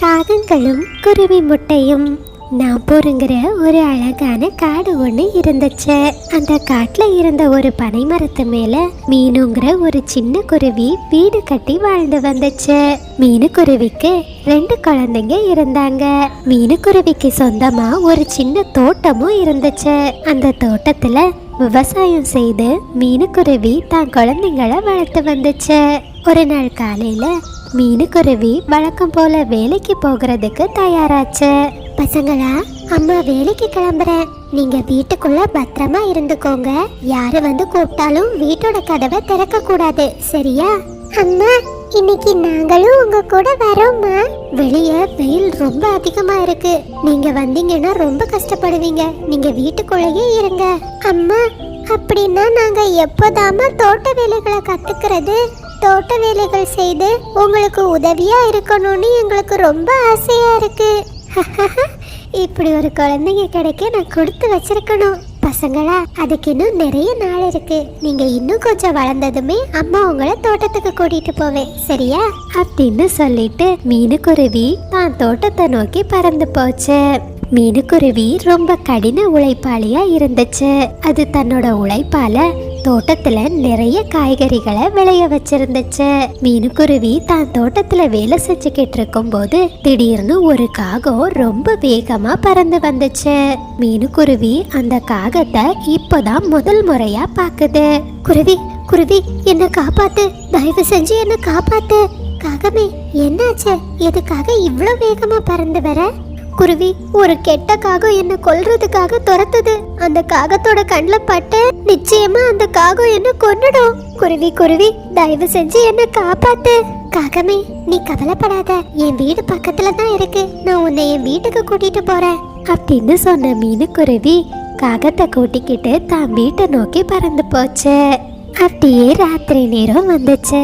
காகங்களும் குருவி முட்டையும். நாப்பூருங்கிற ஒரு அழகான காடு ஒன்று இருந்துச்சு. அந்த காட்டுல இருந்த ஒரு பனை மரத்து மேல மீனுங்கிற ஒரு சின்ன குருவி வீடு கட்டி வாழ்ந்து வந்துச்சு. மீனுக்குருவிக்கு 2 குழந்தைங்க இருந்தாங்க. மீனுக்குருவிக்கு சொந்தமா ஒரு சின்ன தோட்டமும் இருந்துச்சு. அந்த தோட்டத்துல விவசாயம் செய்து மீனுக்குருவி தான் குழந்தைங்களை வளர்த்து வந்துச்சு. ஒரு நாள் காலையில மீனுக்குருவி வழக்கம் போல வேலைக்கு போகிறதுக்கு தயாராச்சு. பசங்களா, அம்மா வேலைக்கு கிளம்புறேன். நீங்க வீட்டுக்குள்ள பத்திரமா இருந்துக்கோங்க. யாரு வந்து கூப்பிட்டாலும் வீட்டோட கதவை திறக்க கூடாது, சரியா? அம்மா, இன்னைக்கு நாங்களும் உங்க கூட வரோம்மா. வெளியே வெயில் ரொம்ப அதிகமா இருக்கு. நீங்க வந்தீங்கன்னா ரொம்ப கஷ்டப்படுவீங்க. நீங்க வீட்டுக்குள்ளேயே இருங்க. அம்மா, அப்படின்னா நாங்க எப்போதாமா தோட்ட வேலைகளை கத்துக்கிறது? தோட்ட வேலைகள் செய்து உங்களுக்கு உதவியா இருக்கணும்னு எங்களுக்கு ரொம்ப ஆசையா இருக்கு. இப்படி ஒரு குழந்தைங்க கிடைக்க நான் கொடுத்து வச்சிருக்கணும். பசங்களா, அதுக்கு இன்னும் நிறைய நாள் இருக்கு. நீங்க இன்னும் கொஞ்சம் வளர்ந்ததுமே அம்மா உங்களை தோட்டத்துக்கு கூட்டிட்டு போவேன், சரியா? அப்படின்னு சொல்லிட்டு மீனுக்குருவி தான் தோட்டத்தை நோக்கி பறந்து போச்சு. மீனுக்குருவி ரொம்ப கடின உழைப்பாளியா இருந்துச்சு. அது தன்னோட உழைப்பால தோட்டத்துல நிறைய காய்கறிகளை விளைய வச்சிருந்துச்சு. மீனுக்குருவி தான் தோட்டத்துல வேலை செஞ்சுக்கிட்டு இருக்கும் போது திடீர்னு ஒரு காகம் ரொம்ப வேகமா பறந்து வந்துச்சு. மீனுக்குருவி அந்த காகத்தை இப்பதான் முதல் முறையா பாக்குது. குருவி, குருவி, என்ன காப்பாத்து, தயவு செஞ்சு என்ன காப்பாத்து. காகமே, என்னாச்சு? எதுக்காக இவ்வளவு வேகமா பறந்து வர? குருவி, ஒரு கெட்ட காகம் என்ன கொல்றதுக்காக துரத்துது. அந்த காகத்தோட கண்ணில் பட்டு நிச்சயமா அந்த காகம் என்ன கொன்னுடும். குருவி, குருவி, தயவு செஞ்சு என்ன காப்பாத்து. காகமே, நீ கவலைப்படாத. என் வீடு பக்கத்துல தான் இருக்கு. நான் உன்னை என் வீட்டுக்கு கூட்டிட்டு போறேன் அப்படின்னு சொன்ன மீனுக்குருவி காகத்தை கூட்டிக்கிட்டு தான் வீட்டை நோக்கி பறந்து போச்சு. அப்படியே ராத்திரி நேரம் வந்துச்சு.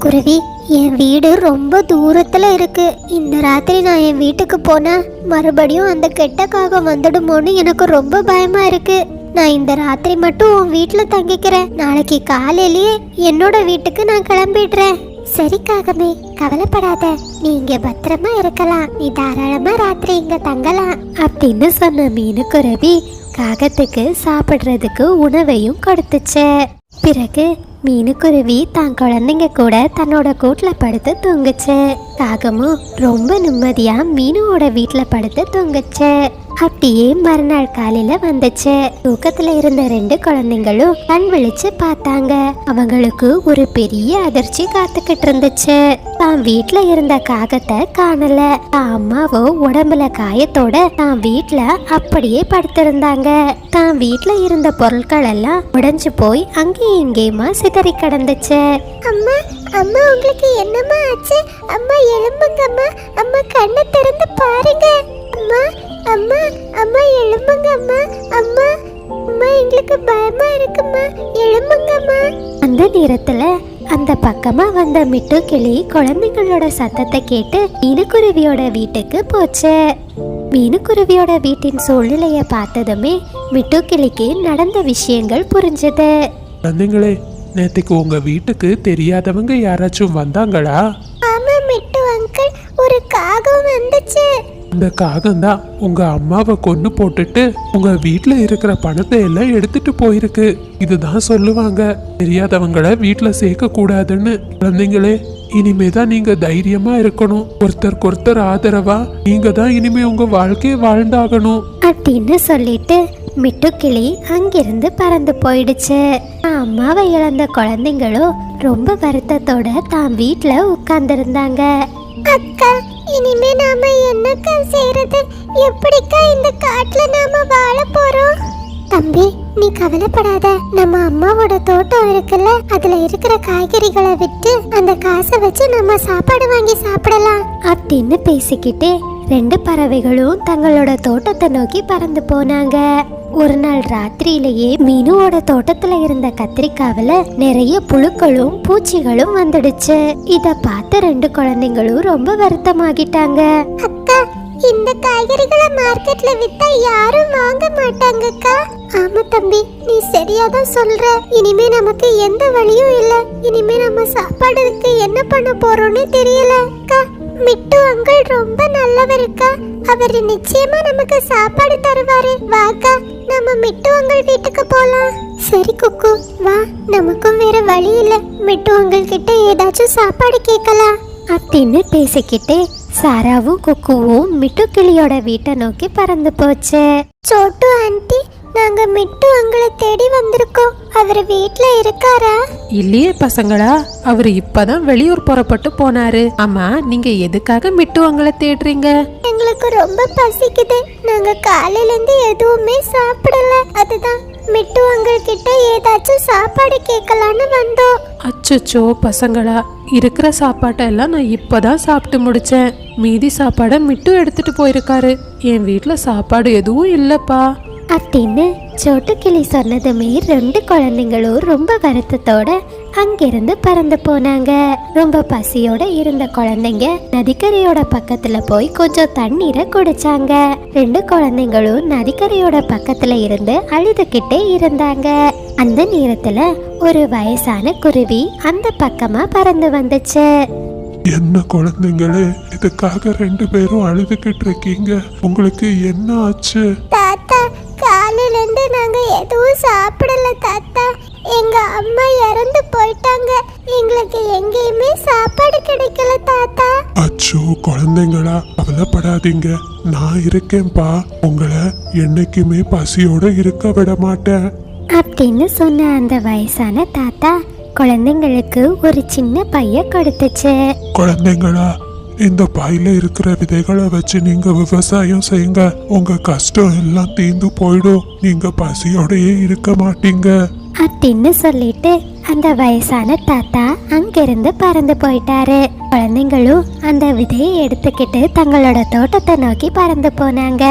குருவி, என் வீடு ரொம்ப தூரத்துல இருக்கு. இந்த ராத்திரி நான் என் வீட்டுக்கு போனா மறுபடியும் அந்த கெட்ட காகம் வந்துடுமோன்னு எனக்கு ரொம்ப பயமா இருக்கு. நான் இந்த ராத்திரி மட்டும் உன் வீட்டுல தங்கிக்கிறேன். நாளைக்கு காலையிலேயே என்னோட வீட்டுக்கு நான் கிளம்பிடுறேன். சரி காகமே, கவலைப்படாத. நீ இங்க பத்திரமா இருக்கலாம். நீ தாராளமா ராத்திரி இங்க தங்கலாம் அப்படின்னு சொன்ன மீனுக்குருவி காகத்துக்கு சாப்பிடுறதுக்கு உணவையும் கொடுத்துச்சு. பிறகு மீனுக்குருவி தான் குழந்தைங்க கூட தன்னோட கூட்டுல படுத்து தூங்குச்சு. காகமும் ரொம்ப நிம்மதியா மீனுவோட வீட்டுல படுத்து தூங்குச்சு. அப்படியே மறுநாள் காலையில வந்துச்சு. தூக்கத்துல இருந்த 2 குழந்தைங்களும் கண் விழிச்சு பார்த்தாங்க. அவங்களுக்கு ஒரு பெரிய அதிர்ச்சி காத்துக்கிட்டு இருந்துச்சு. தான் வீட்டுல இருந்த காகத்தை காணல. தான் அம்மாவோ உடம்புல காயத்தோட தான் வீட்டுல அப்படியே படுத்திருந்தாங்க. தான் வீட்டுல இருந்த பொருட்கள் எல்லாம் உடைஞ்சு போய் அங்கேயும் இங்கேயுமா சிதறி கிடந்துச்சு. அம்மா, அம்மா, உங்களுக்கு என்னம்மா ஆச்சு? அம்மா, எழும்புங்கம்மா. அம்மா, கண்ணை திறந்து பாருங்க. அம்மா, அம்மா, அம்மா, எழும்புங்க அம்மா. அம்மா, அம்மா, எங்களுக்கு பயமா இருக்குமா. எழும்புங்கம்மா. அந்த நேரத்துல அந்த பக்கமா வந்த மிட்டு கிளி குழந்தைங்களோட சத்தத்தை கேட்டு மீனுக்குருவியோட வீட்டுக்கு போச்சு. மீனுக்குருவியோட வீட்டின் சூழ்நிலைய பார்த்ததுமே மிட்டு கிளிக்கு நடந்த விஷயங்கள் புரிஞ்சது. குழந்தைங்களே, நேத்துக்கு உங்க வீட்டுக்கு தெரியாதவங்க யாராச்சும் வந்தாங்களா? ஆமா மிட்டு அங்கிள், ஒரு காகம் வந்துச்சு. அந்த காகம் தான் உங்க அம்மாவை கொன்னு போட்டுட்டு உங்க வீட்டுல இருக்கிற பணத்தை எல்லாம் எடுத்துட்டு போயிருக்கு. இதுதான் சொல்லுவாங்க, தெரியாதவங்களை வீட்டுல சேர்க்க கூடாதுன்னு. குழந்தைங்களே, இனிமேதான் நீங்க தைரியமா இருக்கணும். ஒருத்தருக்கு ஒருத்தர் ஆதரவா நீங்க தான் இனிமே உங்க வாழ்க்கையை வாழ்ந்தாகணும் அப்படின்னு சொல்லிட்டு மிட்டுக்கிளி அங்கிருந்து பறந்து போயிடுச்சு. அம்மாவை இழந்த குழந்தைங்களும் ரொம்ப வருத்தத்தோட தான் வீட்டுல உட்கார்ந்திருந்தாங்க. அக்கா, இனிமே நாம என்னக்கா செய்யறது? எப்படிக்கா இந்த காட்டுல நாம வாழ போறோம்? தம்பி, நீ கவலைப்படாத. நம்ம அம்மாவோட தோட்டம் இருக்குல்ல, அதுல இருக்கிற காய்கறிகளை விட்டு அந்த காசை வச்சு நம்ம சாப்பாடு வாங்கி சாப்பிடலாம் அப்படின்னு பேசிக்கிட்டு 2 பறவைகளும் தங்களோட தோட்டத்தை நோக்கி பறந்து போனாங்க. ஒரு நாள் ராத்திரியிலேயே மீனுவோட தோட்டத்துல இருந்த கத்திரிக்காவில நிறைய புழுக்களும் பூச்சிகளும் வந்துடுச்சு. இத பார்த்த 2 குழந்தைங்களும் ரொம்ப வருத்தமாகிட்டாங்க. அக்கா, இந்த காய்கறிகளை மார்க்கெட்ல வித்தா யாரும் வாங்க மாட்டாங்கக்கா. ஆமா தம்பி, நீ சரியாதான் சொல்ற. இனிமே நமக்கு எந்த வழியும் இல்ல. இனிமே நம்ம சாப்பாடுக்கு என்ன பண்ண போறோம்னு தெரியல. அக்கா, மிட்டு அங்கிள் ரொம்ப நல்லவருக்கா. அவர் நிச்சயமா நமக்கு சாப்பாடு தருவாரு. வாக்கா, நம்ம மிட்டு அங்கிள் வீட்டுக்கு போலாம். சரி குக்கு, வா. நமக்கும் வேற வழி இல்ல, மிட்டு அங்கிள் கிட்ட ஏதாச்சும் சாப்பாடு கேட்கலாம் அப்படின்னு பேசிக்கிட்டே சாராவும் குக்குவும் மிட்டு கிளியோட வீட்டை நோக்கி பறந்து போச்சு. சோட்டு ஆண்டி, நாங்க மிட்டு அங்கிளை தேடி வந்திருக்கோம். அவர் வீட்ல இருக்காரா? இல்லையே பசங்களா, அவரு இப்பதான் வெளியூர் புறப்பட்டு போனாரு. ஆமா, நீங்க எதுக்காக மிட்டு உங்களை தேடுறீங்க? எங்களுக்கு ரொம்ப பசிக்குது. நாங்க காலையில இருந்து எதுவுமே சாப்பிடல. அதுதான் மிட்டு அங்கிள் கிட்ட ஏதாச்சும் சாப்பாடு கேட்கலான்னு வந்தோம். அச்சச்சோ பசங்களா, இருக்கிற சாப்பாட்டை எல்லாம் நான் இப்பதான் சாப்பிட்டு முடிச்சேன். மீதி சாப்பாடை மிட்டு எடுத்துட்டு போயிருக்காரு. என் வீட்டுல சாப்பாடு எதுவும் இல்லப்பா அப்படின்னு சோட்டு கிளி சொன்னதுமே 2 குழந்தைங்களும் ரொம்ப வருத்தத்தோட அங்கிருந்து பறந்து போனாங்க. ரொம்ப பசியோட இருந்த குழந்தைங்க நதிக்கரையோட பக்கத்துல போய் கொஞ்சம் தண்ணீரை குடிச்சாங்க. 2 குழந்தைங்களும் நதிக்கரையோட பக்கத்துல இருந்து அழுதுகிட்டே இருந்தாங்க. அந்த நேரத்துல ஒரு வயசான குருவி அந்த பக்கமா பறந்து வந்துச்சு. என்ன குழந்தைங்களே, இதுக்காக 2 பேரும் அழுதுகிட்டு இருக்கீங்க? உங்களுக்கு என்ன ஆச்சு? தாத்தா, காலையில இருந்து நாங்க எதுவும் சாப்பிடல தாத்தா. எங்க அம்மா இறந்து போயிட்டாங்க. எங்களுக்கு எங்கேயுமே சாப்பாடு கிடைக்கல தாத்தா. அச்சோ குழந்தைங்களா, கவலைப்படாதீங்க, நான் இருக்கேன்பா. உங்களை என்னைக்குமே பசியோட இருக்க விட மாட்டேன் அப்படின்னு சொன்ன அந்த வயசான தாத்தா குழந்தைங்களுக்கு ஒரு சின்ன பைய கொடுத்துச்சு. குழந்தைங்களா, இந்த பையில இருக்கிற விதைகளை வச்சு நீங்க விவசாயம் செய்யுங்க. உங்க கஷ்டம் எல்லாம் தீர்ந்து போயிடும். நீங்க பசியோடயே இருக்க மாட்டீங்க அப்படின்னு சொல்லிட்டு அந்த வயசான தாத்தா அங்கிருந்து பறந்து போயிட்டாரு. குழந்தைங்களும் அந்த விதையை எடுத்துக்கிட்டு தங்களோட தோட்டத்தை நோக்கி பறந்து போனாங்க.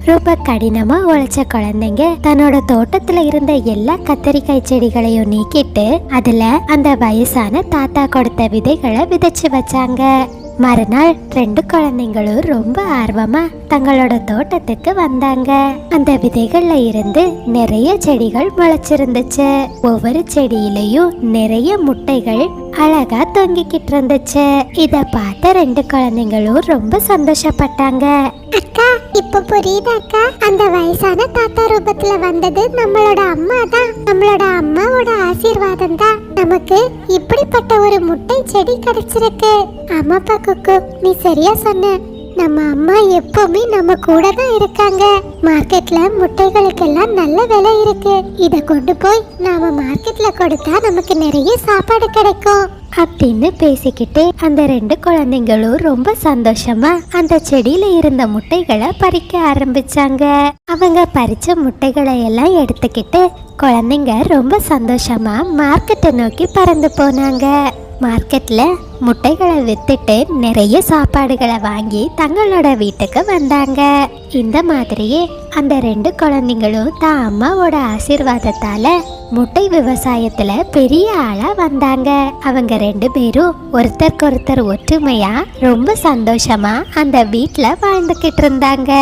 ரொம்ப கடினமா உழைச்ச குழந்தைங்க தன்னோட தோட்டத்துல இருந்த எல்லா கத்தரிக்காய் செடிகளையும் நீக்கிட்டு அதுல அந்த வயசான தாத்தா கொடுத்த விதைகளை விதைச்சு வச்சாங்க. மறுநாள் 2 குழந்தைங்களும் ரொம்ப ஆர்வமா தங்களோட தோட்டத்துக்கு வந்தாங்க. அந்த விதைகள்ல இருந்து நிறைய செடிகள் முளைச்சிருந்துச்சு. ஒவ்வொரு செடியிலையும் நிறைய முட்டைகள் அழகா தொங்கிக்கிட்டு இருந்துச்சு. இத பார்த்த 2 குழந்தைங்களும் ரொம்ப சந்தோஷப்பட்டாங்க. அக்கா, இப்ப புரியுதா அக்கா? அந்த வயசான தாத்தா ரூபத்துல வந்தது நம்மளோட அம்மா தான். நம்மளோட அம்மாவோட ஆசீர்வாதம் தான் நமக்கு இப்படிப்பட்ட ஒரு முட்டை செடி கிடைச்சிருக்கு. ஆமாப்பா குக்கு, நீ சரியா சொன்ன. நம்ம அம்மா எப்பவுமே நம்ம கூட தான் இருக்காங்க. மார்க்கெட்ல முட்டைகளுக்கெல்லாம் நல்ல விலை இருக்கு. இத கொண்டு போய் நாம மார்க்கெட்ல கொடுத்தா நமக்கு நிறைய சாப்பாடு கிடைக்கும் அப்படின்னு பேசிக்கிட்டே அந்த 2 குழந்தைங்களும் ரொம்ப சந்தோஷமா அந்த செடியில இருந்த முட்டைகளை பறிக்க ஆரம்பிச்சாங்க. அவங்க பறிச்ச முட்டைகளை எல்லாம் எடுத்துக்கிட்டு குழந்தைங்க ரொம்ப சந்தோஷமா மார்க்கெட்டை நோக்கி பறந்து போனாங்க. மார்க்கெட்ல முட்டைகளை வித்துட்டு நிறைய சாப்பாடுகளை வாங்கி தங்களோட வீட்டுக்கு வந்தாங்க. இந்த மாதிரியே அந்த 2 குழந்தைங்களும் தான் அம்மாவோட ஆசீர்வாதத்தால முட்டை விவசாயத்துல பெரிய ஆளா வந்தாங்க. அவங்க 2 பேரும் ஒருத்தருக்கொருத்தர் ஒற்றுமையா ரொம்ப சந்தோஷமா அந்த வீட்டுல வாழ்ந்துகிட்டு இருந்தாங்க.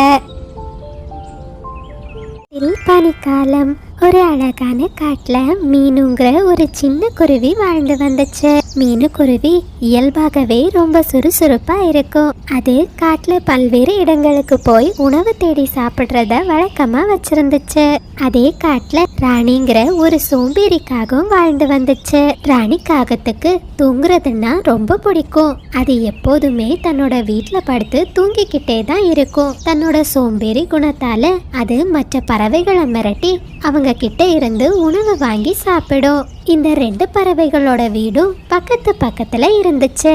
பனிக்காலம். ஒரு அழகான காட்டுல மீனுங்கிற ஒரு சின்ன குருவி வாழ்ந்து வந்துச்சு. மீனு குருவி இயல்பாகவே ரொம்ப சுறுசுறுப்பா இருக்கும். அது காட்டுல பல்வேறு இடங்களுக்கு போய் உணவு தேடி சாப்பிடுறத வழக்கமா வச்சிருந்துச்சு. அதே காட்டுல ராணிங்கிற ஒரு சோம்பேறிக்காகவும் வாழ்ந்து வந்துச்சு. ராணி காகத்துக்கு தூங்குறதுன்னா ரொம்ப பிடிக்கும். அது எப்போதுமே தன்னோட வீட்டுல படுத்து தூங்கிக்கிட்டே தான் இருக்கும். தன்னோட சோம்பேறி குணத்தால அது மற்ற பறவைகளை மிரட்டி அவங்க கிட்ட இருந்து உணவு வாங்கி சாப்பிடும். இந்த 2 பறவைகளோட வீடும் பக்கத்து பக்கத்துல இருந்துச்சு.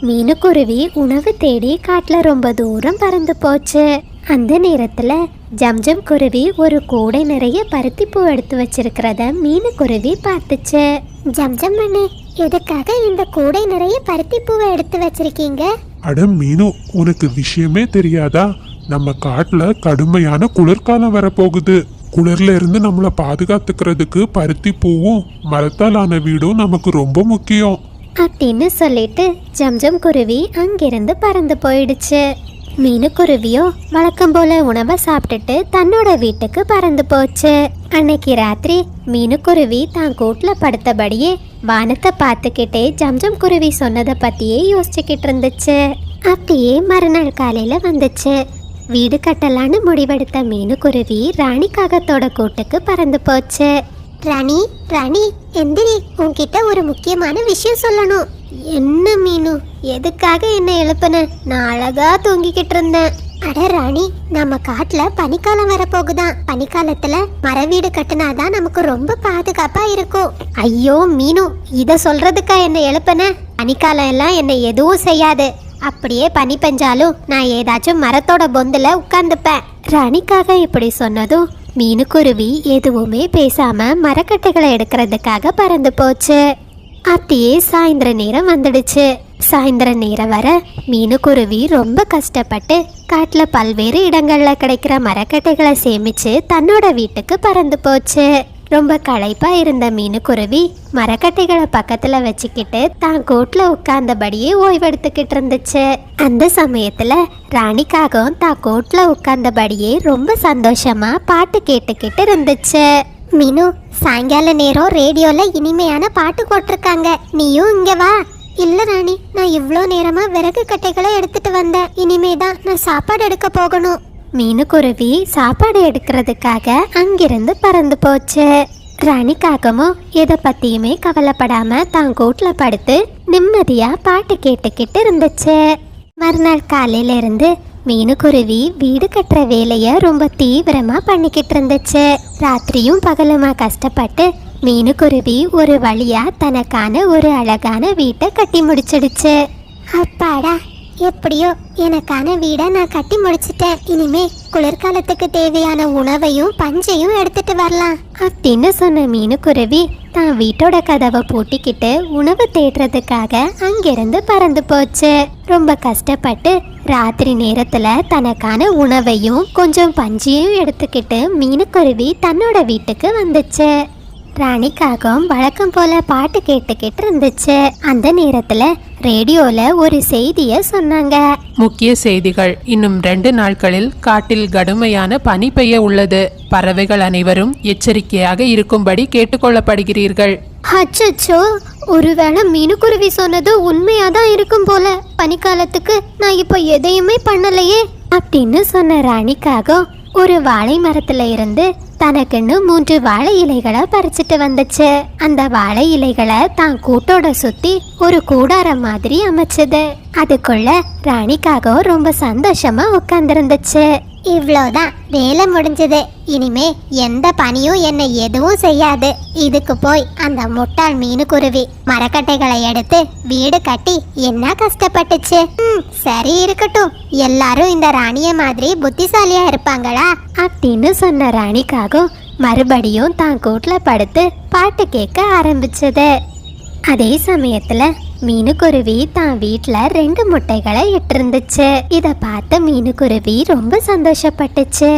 மீனுக்குருவி உணவு தேடி காட்டுல ரொம்ப தூரம் பறந்து போச்சு. அந்த நேரத்துல ஜம்ஜம் குருவி ஒரு கூடை நிறைய பருத்திப்பூ எடுத்து வச்சிருக்கிறத மீனுக்குருவி பார்த்துச்சு. ஜம்ஜம் அண்ணே, எதுக்காக இந்த கூடை நிறைய பருத்திப்பூவை எடுத்து வச்சிருக்கீங்க? அட மீனு, உனக்கு விஷயமே தெரியாதா? நம்ம காட்டுல கடுமையான குளிர்காலம் வரப்போகுது. குளிர்ல இருந்து நம்மளை பாதுகாத்துக்கிறதுக்கு பருத்தி பூவும் மரத்தாலான வீடும் நமக்கு ரொம்ப முக்கியம் அப்படின்னு சொல்லிட்டு ஜம்ஜம் குருவி அங்கிருந்து பறந்து போயிடுச்சு. மீனுக்குருவியோ வழக்கம் போல உணவை சாப்பிட்டுட்டு தன்னோட வீட்டுக்கு பறந்து போச்சு. அன்னைக்கு ராத்திரி மீனுக்குருவி தான் கூட்டுல படுத்தபடியே வானத்தை பார்த்துக்கிட்டே ஜம்ஜம் குருவி சொன்னதை பத்தியே யோசிச்சுக்கிட்டு இருந்துச்சு. அப்படியே மறுநாள் காலையில வந்துச்சு. வீடு கட்டலான்னு முடிவெடுத்த மீனுக்குருவி ராணிக்காகத்தோட கூட்டுக்கு பறந்து போச்சு. ராணி ராணி எந்திரி, உன்கிட்ட ஒரு முக்கியமான விஷயம் சொல்லணும். என்ன மீனு, எதுக்காக என்ன எழுப்புன? நான் அழகா தூங்கிக்கிட்டு இருந்தேன். அட ராணி, நம்ம காட்டுல பனிக்காலம் வரப்போகுதான். பனிக்காலத்துல மர வீடு கட்டினாதான் நமக்கு ரொம்ப பாதுகாப்பா இருக்கும். ஐயோ மீனு, இத சொல்றதுக்கா என்ன எழுப்புன? பனிக்காலம் எல்லாம் என்ன எதுவும் செய்யாது. அப்படியே பனி பெஞ்சாலும் நான் ஏதாச்சும் மரத்தோட பொந்துல உட்கார்ந்துப்பேன். ராணிக்காக இப்படி சொன்னதும் மீனுக்குருவி எதுவுமே பேசாம மரக்கட்டைகளை எடுக்கிறதுக்காக பறந்து போச்சு. அப்படியே சாயந்தர நேரம் வந்துடுச்சு. சாயந்தர நேரம் வர மீனுக்குருவி ரொம்ப கஷ்டப்பட்டு காட்டுல பல்வேறு இடங்கள்ல கிடைக்கிற மரக்கட்டைகளை சேமிச்சு தன்னோட வீட்டுக்கு பறந்து போச்சு. ரொம்ப களைப்பா இருந்த மீனுக்குருவி மரக்கட்டைகளை பக்கத்துல வச்சுக்கிட்டு தான் கூட்டுல உட்கார்ந்தபடியே ஓய்வெடுத்துக்கிட்டு இருந்துச்சு. அந்த சமயத்துல ராணிக்காகவும் தான் கூட்டுல உட்கார்ந்தபடியே ரொம்ப சந்தோஷமா பாட்டு கேட்டுக்கிட்டு இருந்துச்சு. மீனு, சாயங்கால நேரம் ரேடியோல இனிமையான பாட்டு போட்டிருக்காங்க, நீயும் இங்க வா. இல்ல ராணி, நான் இவ்வளோ நேரமா விறகு கட்டைகளை எடுத்துட்டு வந்தேன். இனிமேதான் நான் சாப்பாடு எடுக்க போகணும். மீனுக்குருவி சாப்பாடு எடுக்கிறதுக்காக அங்கிருந்து பறந்து போச்சு. ராணிக்காகமும் எதை பத்தியுமே கவலைப்படாம தான் கூட்டுல படுத்து நிம்மதியா பாட்டு கேட்டுக்கிட்டு இருந்துச்சு. மறுநாள் காலையில இருந்து மீனுக்குருவி வீடு கட்டுற வேலைய ரொம்ப தீவிரமா பண்ணிக்கிட்டு இருந்துச்சு. ராத்திரியும் பகலுமா கஷ்டப்பட்டு மீனுக்குருவி ஒரு வழியா தனக்கான ஒரு அழகான வீட்டை கட்டி முடிச்சிடுச்சு. அப்பாடா, எப்படியோ எனக்கான வீடை நான் கட்டி முடிச்சிட்டேன். இனிமே குளிர்காலத்துக்கு தேவையான உணவையும் பஞ்சையும் எடுத்துட்டு வரலாம் அப்படின்னு சொன்ன மீனுக்குருவி தான் வீட்டோட கதவை பூட்டிக்கிட்டு உணவு தேடுறதுக்காக அங்கிருந்து பறந்து போச்சு. ரொம்ப கஷ்டப்பட்டு ராத்திரி நேரத்துல தனக்கான உணவையும் கொஞ்சம் பஞ்சையும் எடுத்துக்கிட்டு மீனுக்குருவி தன்னோட வீட்டுக்கு வந்துச்சு. ராணிக்காகவும் வழக்கம் போல பாட்டு கேட்டுக்கிட்டு இருந்துச்சு. அந்த நேரத்துல ரேடியோல ஒரு செய்திய சொன்னாங்க. முக்கிய செய்திகள்: இன்னும் 2 நாட்களில் காட்டில் கடுமையான பனி பெய்ய உள்ளது. பறவைகள் அனைவரும் எச்சரிக்கையாக இருக்கும்படி கேட்டுக்கொள்ளப்படுகிறீர்கள். அச்சச்சோ, ஒருவேளை மீனுக்குருவி சொன்னது உண்மையாதான் இருக்கும் போல. பனிக்காலத்துக்கு நான் இப்ப எதையுமே பண்ணலையே அப்படின்னு சொன்ன ராணிக்காகவும் ஒரு வாழை மரத்துல இருந்து தனக்குன்னு 3 வாழை இலைகளை பறிச்சுட்டு வந்துச்சு. அந்த வாழை இலைகளை தான் கூட்டோட சுத்தி ஒரு கூடாரம் மாதிரி அமைச்சது. அதுக்குள்ள ராணிக்காகவும் ரொம்ப சந்தோஷமா உட்கார்ந்துருந்துச்சு. இவ்வளோதான், வேலை முடிஞ்சது. இனிமே எந்த பனியும் என்னை எதுவும் செய்யாது. இதுக்கு போய் அந்த முட்டாள் மீனுக்குருவி மரக்கட்டைகளை எடுத்து வீடு கட்டி என்ன கஷ்டப்பட்டுச்சு. சரி இருக்கட்டும், எல்லாரும் இந்த ராணிய மாதிரி புத்திசாலியா இருப்பாங்களா அப்படின்னு சொன்ன ராணிக்காகவும் மறுபடியும் தான் கூட்டுல படுத்து பாட்டு கேட்க ஆரம்பிச்சது. அதே சமயத்துல மீனுக்குருவி தான் வீட்டுல 2 முட்டைகளை இட்டிருந்துச்சு. இத பார்த்த மீனுக்குருவி ரொம்ப சந்தோஷப்பட்டுச்சு.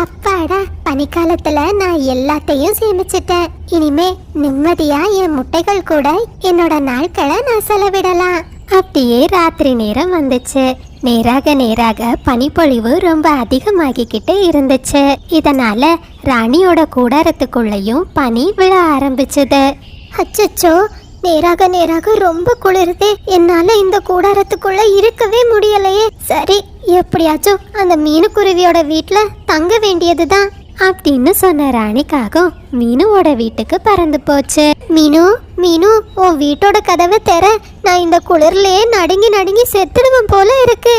அப்பாடா, பனிக்காலத்துல நான் எல்லாத்தையும் சேமிச்சிட்டேன். இனிமே நிம்மதியா என் முட்டைகள் கூட என்னோட நாட்களை நான் செலவிடலாம். அப்படியே ராத்திரி நேரம் வந்துச்சு. நேராக பனிப்பொழிவு ரொம்ப அதிகமாகிக்கிட்டு இருந்துச்சு. இதனால ராணியோட கூடாரத்துக்குள்ளேயும் பனி விழ ஆரம்பிச்சது. அச்சச்சோ, நேராக ரொம்ப குளிருதே. என்னால இந்த கூடாரத்துக்குள்ள இருக்கவே முடியலையே. சரி, எப்படியாச்சும் அந்த மீனுக்குருவியோட வீட்டுல தங்க வேண்டியதுதான் அப்படின்னு சொன்ன ராணிக்காகவும் மீனுவோட வீட்டுக்கு பறந்து போச்சு. மீனு, உன் வீட்டோட கதவை திற. நான் இந்த குளிர்லயே நடுங்கி செத்துடுவேன் போல இருக்கு.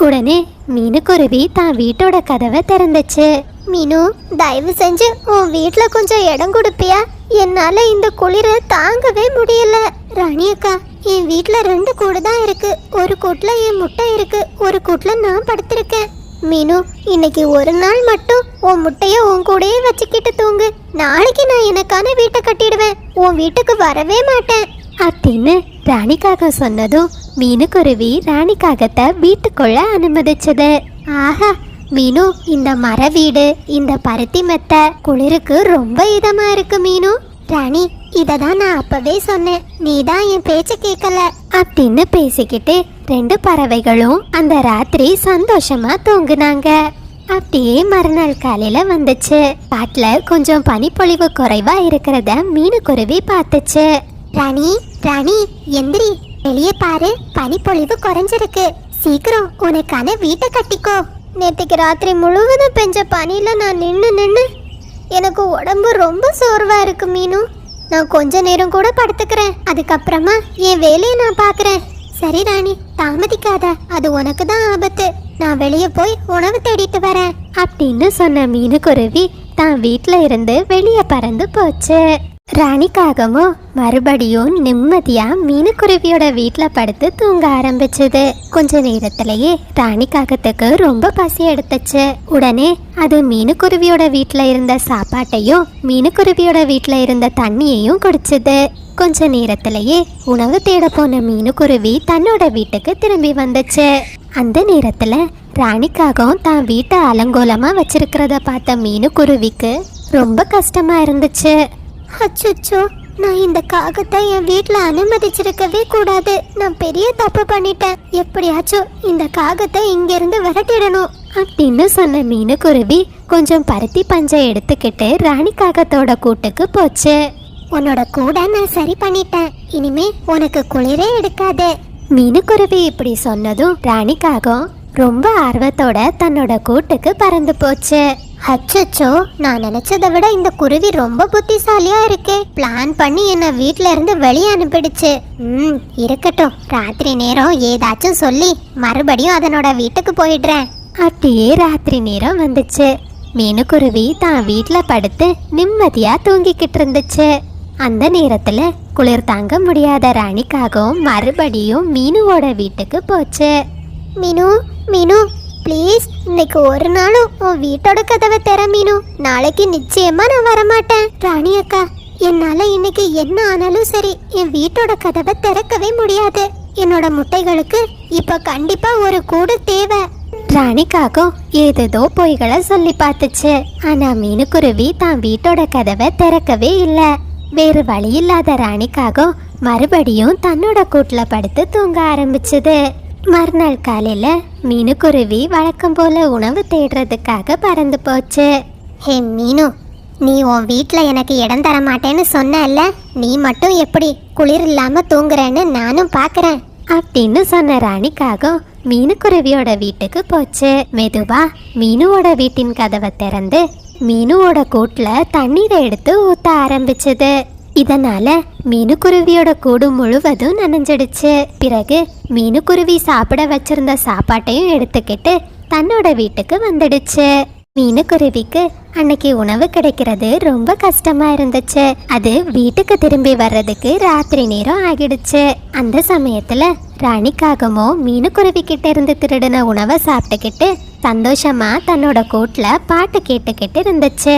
உடனே மீனுக்குருவி தான் வீட்டோட கதவை திறந்துச்சு. மீனு, தயவு செஞ்சு உன் வீட்டுல கொஞ்சம் இடம் கொடுப்பியா? என்னால இந்த குளிரை தாங்கவே முடியல. ராணி அக்கா, என் வீட்டுல 2 கூடு தான் இருக்கு. ஒரு கூட்டுல என் முட்டை இருக்கு, ஒரு கூட்டுல நான் படுத்திருக்கேன். மீனு, இன்னைக்கு ஒரு நாள் மட்டும் உன் முட்டைய உன் கூடயே வச்சுக்கிட்டு தூங்கு. நாளைக்கு நான் எனக்கான வீட்டை கட்டிடுவேன். உன் வீட்டுக்கு வரவே மாட்டேன் அப்படின்னு ராணிக்காக சொன்னதும் மீனுக்குருவி ராணிக்காகத்தை வீட்டுக்குள்ள அனுமதிச்சது. ஆஹா மீனு, இந்த மர வீடு, இந்த பருத்தி மெத்த குளிருக்கு ரொம்ப இதமா இருக்கு மீனு. ராணி, இததான் நான் அப்பவே சொன்னேன், நீதான் என் பேச்ச கேட்கல அப்படின்னு பேசிக்கிட்டு 2 பறவைகளும் அந்த ராத்திரி சந்தோஷமா தூங்குனாங்க. அப்படியே மறுநாள் காலையில வந்துச்சு. காட்டுல கொஞ்சம் பனிப்பொழிவு குறைவா இருக்கிறத மீனுக்குருவி பார்த்துச்சு. ராணி, எந்திரி, வெளியே பாரு, பனிப்பொழிவு குறைஞ்சிருக்கு. சீக்கிரம் உனக்கான வீட்டை கட்டிக்கோ. நேற்றுக்கு ராத்திரி முழுவதும் பெஞ்ச பனியில நான் நின்று எனக்கு உடம்பு ரொம்ப சோர்வா இருக்கு மீனு. நான் கொஞ்ச நேரம் கூட படுத்துக்கிறேன், அதுக்கப்புறமா என் வேலையை நான் பார்க்கறேன். சரி ராணி, தாமதிக்காத, அது உனக்கு தான் ஆபத்து. நான் வெளியே போய் உணவு தேடிட்டு வரேன் அப்படின்னு சொன்ன மீனுக்குருவி தான் வீட்டுல இருந்து வெளியே பறந்து போச்சு. ராணிக்காகவும் மறுபடியும் நிம்மதியா மீனுக்குருவியோட வீட்டுல படுத்து தூங்க ஆரம்பிச்சது. கொஞ்ச நேரத்திலேயே ராணிக்காகத்துக்கு ரொம்ப பசி எடுத்துச்சு. உடனே அது மீனுக்குருவியோட வீட்டுல இருந்த சாப்பாட்டையும் மீனுக்குருவியோட வீட்டுல இருந்த தண்ணியையும் குடிச்சது. கொஞ்ச நேரத்திலேயே உணவு தேட போன மீனுக்குருவி தன்னோட வீட்டுக்கு திரும்பி வந்துச்சு. அந்த நேரத்துல ராணிக்காகவும் தான் வீட்டை அலங்கோலமா வச்சிருக்கிறத பார்த்த மீனுக்குருவிக்கு ரொம்ப கஷ்டமா இருந்துச்சு. அச்சோ, நான் இந்த காகத்தை என் வீட்டுல அனுமதிச்சிருக்கவே கூடாது. நான் பெரிய தப்பு பண்ணிட்டேன். எப்படியாச்சும் இந்த காகத்தை இங்கிருந்து விரட்டிடணும் அப்படின்னு சொன்ன மீனுக்குருவி கொஞ்சம் பருத்தி பஞ்சை எடுத்துக்கிட்டு ராணி காகத்தோட கூட்டுக்கு போச்சு. உன்னோட கூட நான் சரி பண்ணிட்டேன், இனிமே உனக்கு குளிரே எடுக்காது. மீனுக்குருவி இப்படி சொன்னதும் ராணிக்காகம் ரொம்ப ஆர்வத்தோட தன்னோட கூட்டுக்கு பறந்து போச்சு. அச்சோ, நான் நினைச்சதை விட இந்த குருவி ரொம்ப புத்திசாலியா இருக்கே. பிளான் பண்ணி என்ன வீட்ல இருந்து வெளியே அனுப்பிடுச்சு. இருக்கட்டும், ராத்திரி நேரம் ஏதாச்சும் சொல்லி மறுபடியும் அதனோட வீட்டுக்கு போயிடுறேன். அப்படியே ராத்திரி நேரம் வந்துச்சு. மீனுக்குருவி தான் வீட்டுல படுத்து நிம்மதியா தூங்கிக்கிட்டு இருந்துச்சு. அந்த நேரத்துல குளிர் தாங்க முடியாத ராணிக்காகவும் மறுபடியும் மீனுவோட வீட்டுக்கு போச்சு. மீனு மீனு ப்ளீஸ், இன்னைக்கு ஒரு நாளும் உன் வீட்டோட கதவை திற மீனு. நாளைக்கு நிச்சயமா நான் வரமாட்டேன். ராணி அக்கா, என்னால இன்னைக்கு என்ன ஆனாலும் சரி என் வீட்டோட கதவை திறக்கவே முடியாது. என்னோட முட்டைகளுக்கு இப்ப கண்டிப்பா ஒரு கூடு தேவை. ராணிக்காகவும் ஏதேதோ பொய்களை சொல்லி பார்த்துச்சு. ஆனா மீனுக்குருவி தான் வீட்டோட கதவை திறக்கவே இல்லை. வேறு வழி இல்லாத ராணிக்காகவும் மறுபடியும் தன்னோட கூட்டுல படுத்து தூங்க ஆரம்பிச்சது. மறுநாள் காலையில மீனுக்குருவி வழக்கம் போல உணவு தேடுறதுக்காக பறந்து போச்சு. ஹே மீனு, நீ உன் வீட்டில் எனக்கு இடம் தர மாட்டேன்னு சொன்னல, நீ மட்டும் எப்படி குளிர் இல்லாம தூங்குறேன்னு நானும் பார்க்கறேன் அப்படின்னு சொன்ன ராணிக்காகவும் மீனுக்குருவியோட வீட்டுக்கு போச்சு. மெதுவா மீனுவோட வீட்டின் கதவை திறந்து மீனுவோட கூட்டுல தண்ணீரை எடுத்து ஊத்த ஆரம்பிச்சது. இதனால மீனுக்குருவியோட கூடு முழுவதும் நனைஞ்சிடுச்சு. பிறகு மீனுக்குருவி சாப்பிட வச்சிருந்த சாப்பாட்டையும் எடுத்துக்கிட்டு தன்னோட வீட்டுக்கு வந்துடுச்சு. மீனுக்குருவிக்கு அன்னைக்கு உணவு கிடைக்கிறது ரொம்ப கஷ்டமா இருந்துச்சு. அது வீட்டுக்கு திரும்பி வர்றதுக்கு ராத்திரி நேரம் ஆகிடுச்சு. அந்த சமயத்துல ராணிக்காகமும் மீனுக்குருவி கிட்ட இருந்து திருடின உணவை சாப்பிட்டுக்கிட்டு சந்தோஷமா தன்னோட கூட்டுல பாட்டு கேட்டுக்கிட்டு இருந்துச்சு.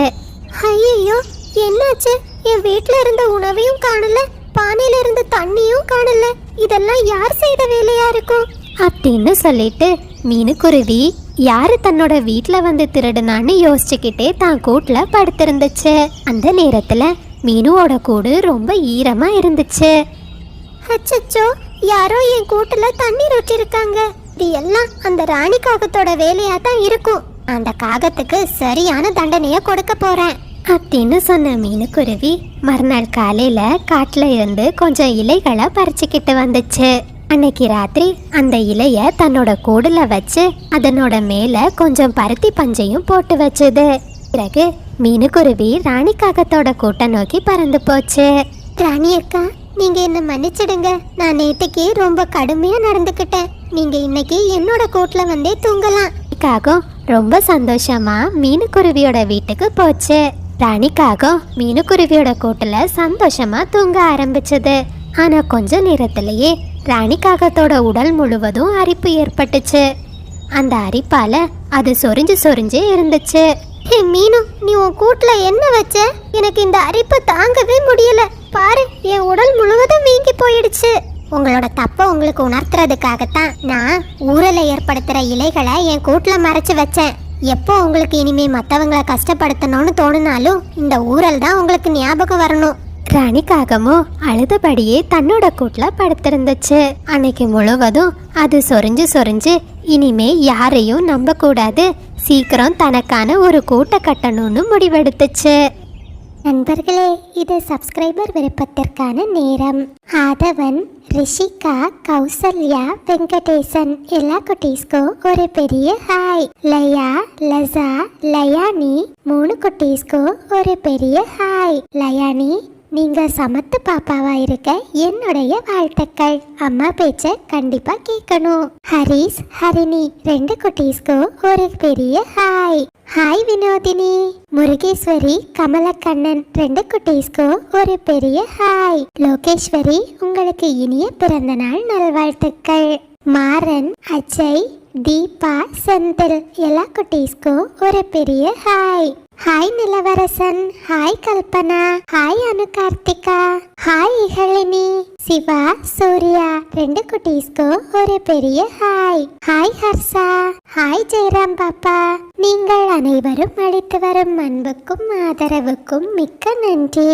ஐயோ, என்னாச்சு? என் வீட்டுல இருந்த உணவையும் காணல, பானையில இருந்த தண்ணியும் காணல. இதெல்லாம் யார் செய்த வேலையா இருக்கும் அப்படின்னு சொல்லிட்டு மீனுக்குருவி யாரு தன்னோட வீட்டுல வந்து திருடுனான்னு யோசிச்சுக்கிட்டே தான் கூட்டுல படுத்திருந்துச்சு. அந்த நேரத்துல மீனுவோட கூடு ரொம்ப ஈரமா இருந்துச்சு. அச்சச்சோ, யாரோ என் கூட்டுல தண்ணீர் ஊற்றிருக்காங்க. இது எல்லாம் அந்த ராணி காகத்தோட வேலையா தான் இருக்கும். அந்த காகத்துக்கு சரியான தண்டனைய கொடுக்க போறேன் அப்படின்னு சொன்ன மீனுக்குருவி மறுநாள் காலையில காட்டுல இருந்து கொஞ்சம் இலைகளை பறிச்சுக்கிட்டு வந்துச்சு. அன்னைக்கு ராத்திரி அந்த இலைய தன்னோட கூடுல வச்சு அதனோட மேல கொஞ்சம் பருத்தி பஞ்சையும் போட்டு வச்சுது. பிறகு மீனுக்குருவி ராணி காகத்தோட கூட்டை நோக்கி பறந்து போச்சு. ராணி அக்கா, நீங்க என்ன மன்னிச்சிடுங்க. நான் நேற்றுக்கு ரொம்ப கடுமையா நடந்துக்கிட்டேன். நீங்க இன்னைக்கு என்னோட கூட்டுல வந்தே தூங்கலாம். காகம் ரொம்ப சந்தோஷமா மீனுக்குருவியோட வீட்டுக்கு போச்சு. ராணிக்காகம் மீனுக்குருவியோட கூட்டுல சந்தோஷமா தூங்க ஆரம்பிச்சது. ஆனா கொஞ்ச நேரத்திலேயே ராணிக்காகத்தோட உடல் முழுவதும் அரிப்பு ஏற்பட்டுச்சு. அந்த அரிப்பால அது சொரிஞ்சு சொரிஞ்சு இருந்துச்சு. ஹே மீனு, நீ உன் கூட்டுல என்ன வச்ச? எனக்கு இந்த அரிப்பு தாங்கவே முடியல. பாரு, என் உடல் முழுவதும் வீங்கி போயிடுச்சு. உங்களோட தப்ப உங்களுக்கு உணர்த்துறதுக்காகத்தான் நான் ஊரல ஏற்படுத்துற இலைகளை என் கூட்டுல மறைச்சு வச்சேன். எப்போ உங்களுக்கு இனிமே மற்றவங்களை கஷ்டப்படுத்தணும்னு தோணுனாலும் இந்த ஊரல் தான் உங்களுக்கு ஞாபகம் வரணும். ராணிக்காகமும் அழுதபடியே தன்னோட கூட்டுல படுத்திருந்துச்சு. அன்னைக்கு முழுவதும் அது சொரிஞ்சு சொரிஞ்சு இனிமே யாரையும் நம்ப கூடாது, சீக்கிரம் தனக்கான ஒரு கூட்டை கட்டணும்னு முடிவெடுத்துச்சு. நண்பர்களே, இது சப்ஸ்கிரைபர் விருப்பத்திற்கான நேரம். ஆதவன், ரிஷிகா, கௌசல்யா, வெங்கடேசன் எல்லா குட்டீஸ்க்கும் ஒரு பெரிய ஹாய். லயா, லசா, லயானி 3 குட்டீஸ்க்கும் ஒரு பெரிய ஹாய். லயானி, நீங்க சமத்து பாப்பாவா இருக்க என்னுடைய வாழ்த்துக்கள். அம்மா பேச்ச கண்டிப்பா கேட்கணும். ஹரிஸ், ஹரிணி 2 குட்டீஸ்க்கும் ஒரு பெரிய ஹாய். ஹாய் வினோதினி. முருகேஸ்வரி, கமலக்கண்ணன் 2 குட்டீஸ்க்கும் ஒரு பெரிய ஹாய். லோகேஸ்வரி, உங்களுக்கு இனிய பிறந்த நாள் நல்வாழ்த்துக்கள். மாறன், அஜய், தீபா, செந்தில் எல்லா குட்டீஸ்க்கும் ஒரு பெரிய hi. Hi Nilavarasan, hi Kalpana, hi Anukarthika, hi Igazhini, Siva, Surya 2 குட்டீஸ்க்கும் ஒரு பெரிய hi. Hi Harsha, hi Jayaram பாப்பா. நீங்கள் அனைவரும் அளித்து வரும் அன்புக்கும் ஆதரவுக்கும் மிக்க நன்றி.